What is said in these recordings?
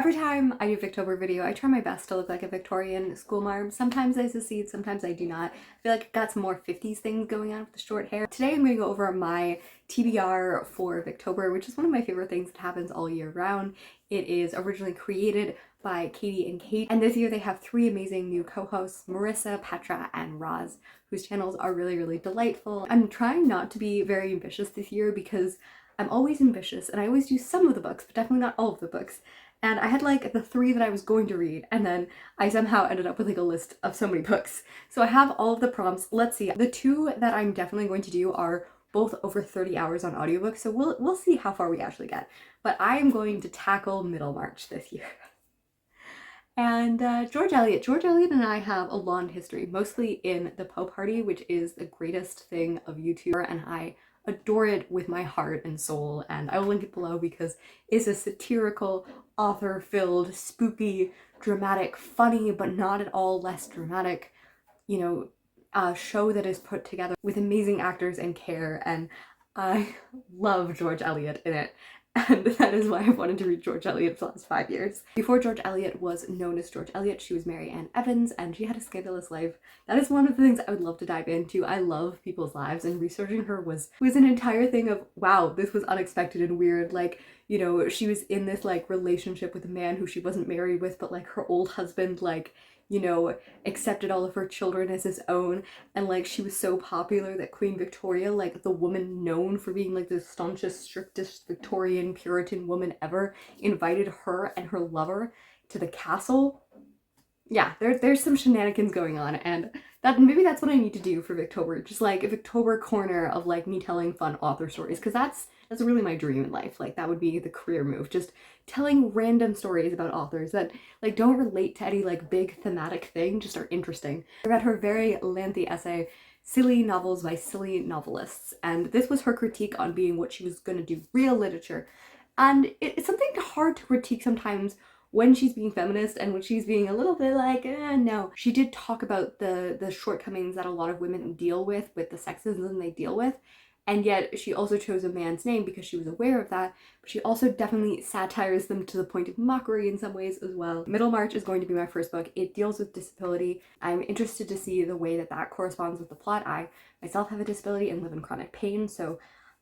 Every time I do a Victober video, I try my best to look like a Victorian schoolmarm. Sometimes I succeed, sometimes I do not. I feel like I've got some more 50s things going on with the short hair. Today I'm going to go over my TBR for Victober, which is one of my favorite things that happens all year round. It is originally created by Katie and Kate, and this year they have three amazing new co-hosts, Marissa, Petra, and Roz, whose channels are really delightful. I'm trying not to be very ambitious this year because I'm always ambitious and I always do some of the books, but definitely not all of the books. And I had like the three that I was going to read, and then I somehow ended up with like a list of so many books. So I have all of the prompts. Let's see. The two that I'm definitely going to do are both over 30 hours on audiobooks, so we'll see how far we actually get. But I am going to tackle Middlemarch this year. And George Eliot and I have a long history, mostly in the Poe Party, which is the greatest thing of YouTube, and I adore it with my heart and soul, and I will link it below because it's a satirical, author-filled, spooky, dramatic, funny, but not at all less dramatic, show that is put together with amazing actors and care, and I love George Eliot in it. And that is why I've wanted to read George Eliot for the last 5 years. Before George Eliot was known as George Eliot, she was Mary Ann Evans, and she had a scandalous life. That is one of the things I would love to dive into. I love people's lives, and researching her was an entire thing of, wow, this was unexpected and weird. Like, she was in this like relationship with a man who she wasn't married with, but like her old husband, like, accepted all of her children as his own, and like she was so popular that Queen Victoria, like the woman known for being like the staunchest, strictest Victorian Puritan woman ever, invited her and her lover to the castle. Yeah, there's some shenanigans going on, and maybe that's what I need to do for Victober, just like a Victober corner of like me telling fun author stories, because that's really my dream in life. Like that would be the career move, just telling random stories about authors that like don't relate to any like big thematic thing, just are interesting. I read her very lengthy essay, Silly Novels by Silly Novelists, and this was her critique on being what she was going to do, real literature. And it's something hard to critique sometimes when she's being feminist and when she's being a little bit like, no. She did talk about the shortcomings that a lot of women deal with the sexism they deal with, and yet she also chose a man's name because she was aware of that, but she also definitely satires them to the point of mockery in some ways as well. Middlemarch is going to be my first book. It deals with disability. I'm interested to see the way that corresponds with the plot. I myself have a disability and live in chronic pain, so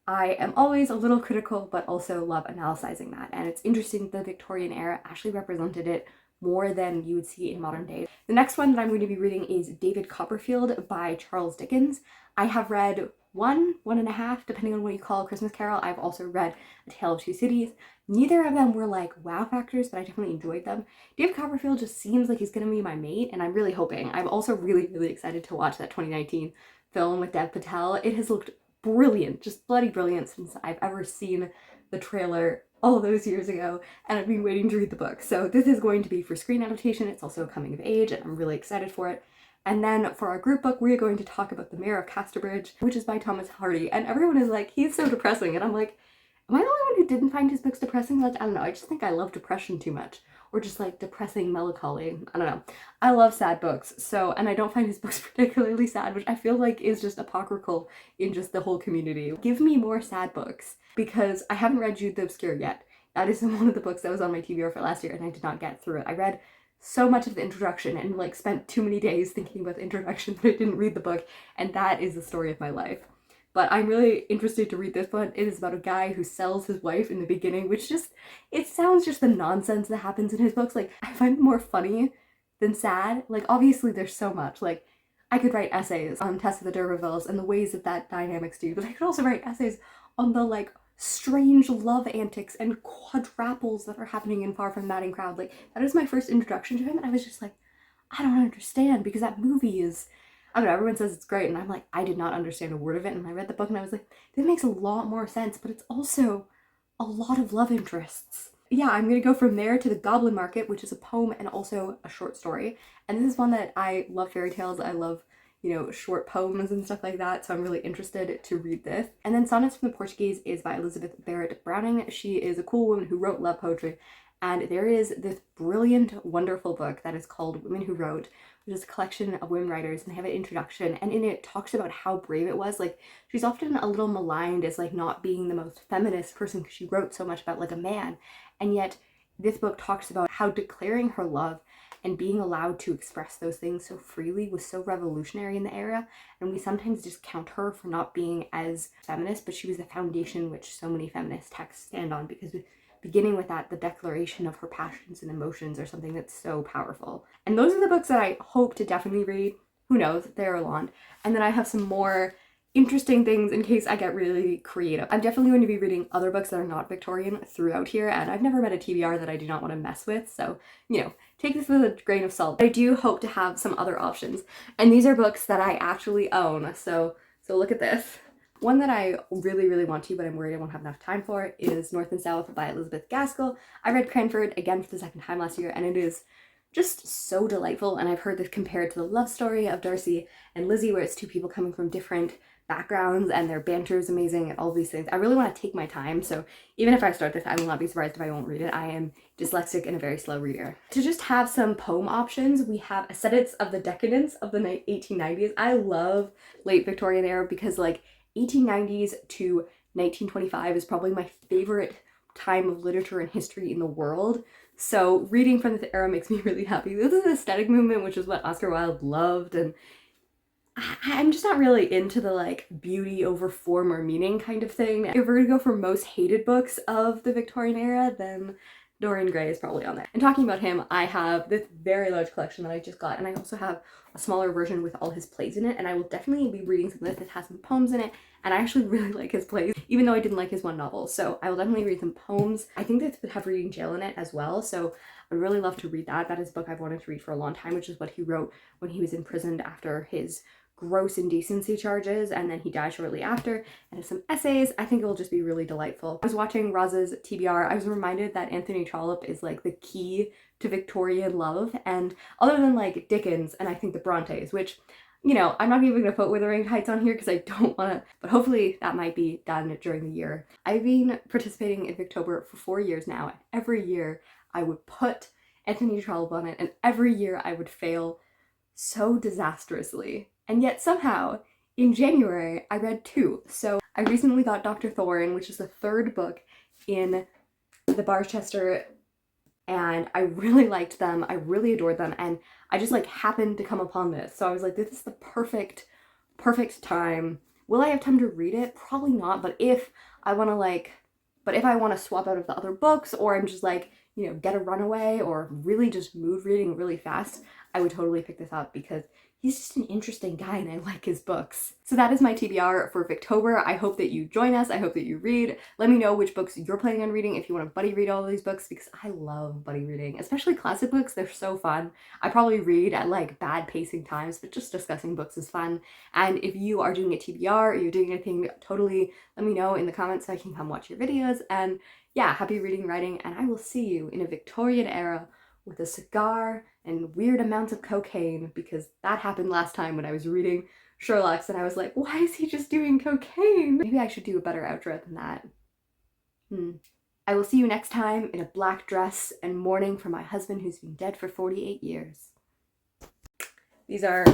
I am always a little critical, but also love analyzing that. And it's interesting that the Victorian era actually represented it more than you would see in modern day. The next one that I'm going to be reading is David Copperfield by Charles Dickens. I have read one and a half, depending on what you call A Christmas Carol. I've also read A Tale of Two Cities. Neither of them were like wow factors, but I definitely enjoyed them. David Copperfield just seems like he's gonna be my mate, and I'm really hoping. I'm also really excited to watch that 2019 film with Dev Patel. It has looked brilliant, just bloody brilliant since I've ever seen the trailer all those years ago, and I've been waiting to read the book. So this is going to be for screen adaptation. It's also coming of age, and I'm really excited for it. And then for our group book, we're going to talk about The Mayor of Casterbridge, which is by Thomas Hardy. And everyone is like, he's so depressing. And I'm like, am I the only one who didn't find his books depressing? Like, I don't know. I just think I love depression too much. Or just like depressing melancholy. I don't know. I love sad books. So, and I don't find his books particularly sad, which I feel like is just apocryphal in just the whole community. Give me more sad books, because I haven't read Jude the Obscure yet. That is one of the books that was on my TBR for last year, and I did not get through it. I read so much of the introduction and like spent too many days thinking about the introduction that I didn't read the book, and that is the story of my life. But I'm really interested to read this one. It is about a guy who sells his wife in the beginning, which just, it sounds just the nonsense that happens in his books. Like, I find it more funny than sad. Like, obviously there's so much. Like, I could write essays on Tess of the D'Urbervilles and the ways that dynamics do, but I could also write essays on the like strange love antics and quadruples that are happening in Far From Madding Crowd. Like, that is my first introduction to him, and I was just like, I don't understand, because that movie is, I don't know, everyone says it's great, and I'm like, I did not understand a word of it, and I read the book and I was like, this makes a lot more sense, but it's also a lot of love interests. Yeah, I'm gonna go from there to The Goblin Market, which is a poem and also a short story, and this is one that I love fairy tales, I love short poems and stuff like that, so I'm really interested to read this. And then Sonnets from the Portuguese is by Elizabeth Barrett Browning. She is a cool woman who wrote love poetry, and there is this brilliant, wonderful book that is called Women Who Wrote, which is a collection of women writers, and they have an introduction, and in it talks about how brave it was. Like, she's often a little maligned as like not being the most feminist person because she wrote so much about like a man, and yet this book talks about how declaring her love and being allowed to express those things so freely was so revolutionary in the era, and we sometimes discount her for not being as feminist, but she was the foundation which so many feminist texts stand on, because beginning with that, the declaration of her passions and emotions are something that's so powerful. And those are the books that I hope to definitely read. Who knows, they're long. And then I have some more interesting things in case I get really creative. I'm definitely going to be reading other books that are not Victorian throughout here, and I've never read a TBR that I do not want to mess with, so, you know, take this with a grain of salt. I do hope to have some other options, and these are books that I actually own, so look at this. One that I really want to, but I'm worried I won't have enough time for, is North and South by Elizabeth Gaskell. I read Cranford again for the second time last year, and it is just so delightful, and I've heard this compared to the love story of Darcy and Lizzie, where it's two people coming from different backgrounds and their banter is amazing and all these things. I really want to take my time, so even if I start this, I will not be surprised if I won't read it. I am dyslexic and a very slow reader. To just have some poem options, we have Aesthetics of the Decadents of the 1890s. I love late Victorian era because, like, 1890s to 1925 is probably my favorite time of literature and history in the world. So reading from this era makes me really happy. This is the aesthetic movement, which is what Oscar Wilde loved, and I'm just not really into the, like, beauty over form or meaning kind of thing. If we're gonna go for most hated books of the Victorian era, then Dorian Gray is probably on there. And talking about him, I have this very large collection that I just got, and I also have a smaller version with all his plays in it, and I will definitely be reading some of this. It has some poems in it, and I actually really like his plays, even though I didn't like his one novel, so I will definitely read some poems. I think they have Reading Jail in it as well, so I'd really love to read that. That is a book I've wanted to read for a long time, which is what he wrote when he was imprisoned after his gross indecency charges, and then he died shortly after, and some essays. I think it will just be really delightful. I was watching Roz's TBR. I was reminded that Anthony Trollope is, like, the key to Victorian love, and other than, like, Dickens and I think the Brontes, which, you know, I'm not even gonna put Wuthering Heights on here because I don't want to, but hopefully that might be done during the year. I've been participating in Victober for 4 years now, and every year I would put Anthony Trollope on it, and every year I would fail so disastrously. And yet somehow, in January, I read 2. So I recently got Dr. Thorne, which is the 3rd book in the Barchester, and I really liked them. I really adored them, and I just, like, happened to come upon this. So I was like, this is the perfect time. Will I have time to read it? Probably not, but if I want to swap out of the other books, or I'm just, like, you know, get a runaway or really just mood reading really fast, I would totally pick this up because he's just an interesting guy and I like his books. So that is my TBR for Victober. I hope that you join us. I hope that you read. Let me know which books you're planning on reading if you want to buddy read all of these books, because I love buddy reading, especially classic books. They're so fun. I probably read at, like, bad pacing times, but just discussing books is fun. And if you are doing a TBR or you're doing anything, totally let me know in the comments so I can come watch your videos. And yeah, happy reading and writing, and I will see you in a Victorian era with a cigar and weird amounts of cocaine, because that happened last time when I was reading Sherlock's and I was like, why is he just doing cocaine? Maybe I should do a better outro than that. I will see you next time in a black dress and mourning for my husband who's been dead for 48 years. These are